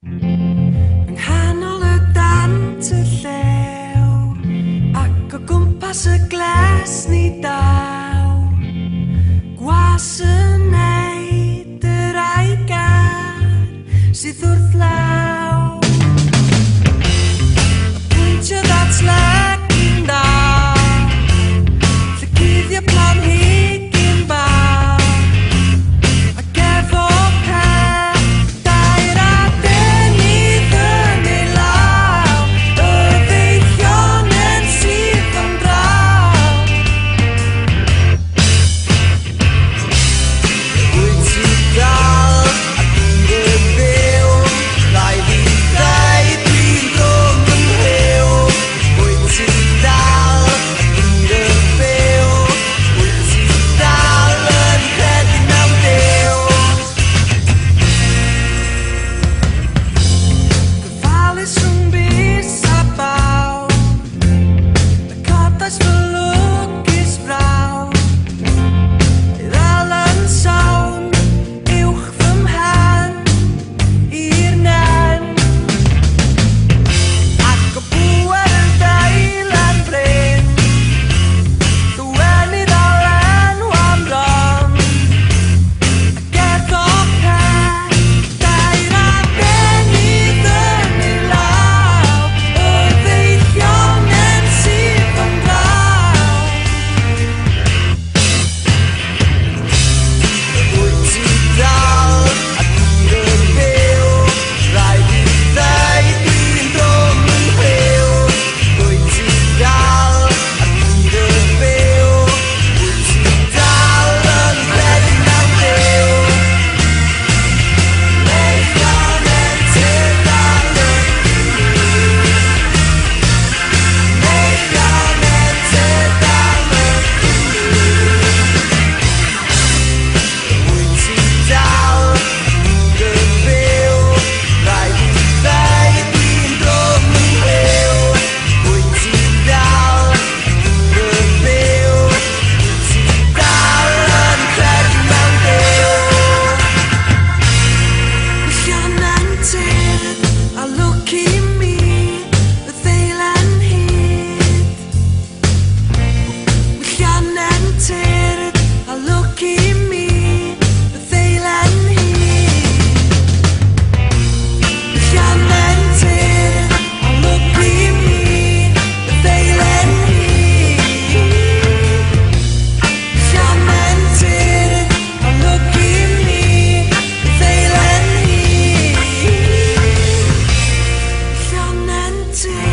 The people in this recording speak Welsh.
Yng nghanol y dant y llew, ac o gwmpas y gles ni daw, gwas yn neud yr aigar sydd wrth law. Pwyntio ddatblygiadau'n da, lle cuddio planhigyn bawr, ac efo pedair adenydd yn ei law, y ddeillionen sydd o'n draw. Wyt ti dal ac yn fyw, rhaid i ddeud dwi'n drwm yn rhyw. Wyt ti dal ac yn fyw, wyt ti dal yn credu mewn Duw. Gofalus rhwng bys a baw, y codais fy lwcus brawd, ei ddal yn sawn uwch fy mhen i'r nen, ac o bŵer y ddeilen bryn, ddwenydd alenw am ron, ac efo pedair adenydd yn ei law, y ddeillionen sydd o'n draw. Wyt ti dal ac yn fyw, rhaid i ddeud dwi'n drwm yn rhyw. Wyt ti dal ac yn fyw, wyt ti dal yn credu mewn Duw. Leillionen sydd dal yn Leillionen sydd dal yn Wyt ti dal ac yn fyw, rhaid i ddeud dwi'n drwm yn rhyw. Wyt ti dal ac yn fyw, wyt ti dal yn credu mewn Duw. Leillionen tyrd a lwc i mi, y ddeilen hyd. Leillionen tyrd a lwc i mi, y ddeilen hyd. Leillionen tyrd a lwc i mi, y ddeilen hyd. Leillionen tyrd a lwc i mi, y ddeilen hyd. Leillionen tyrd.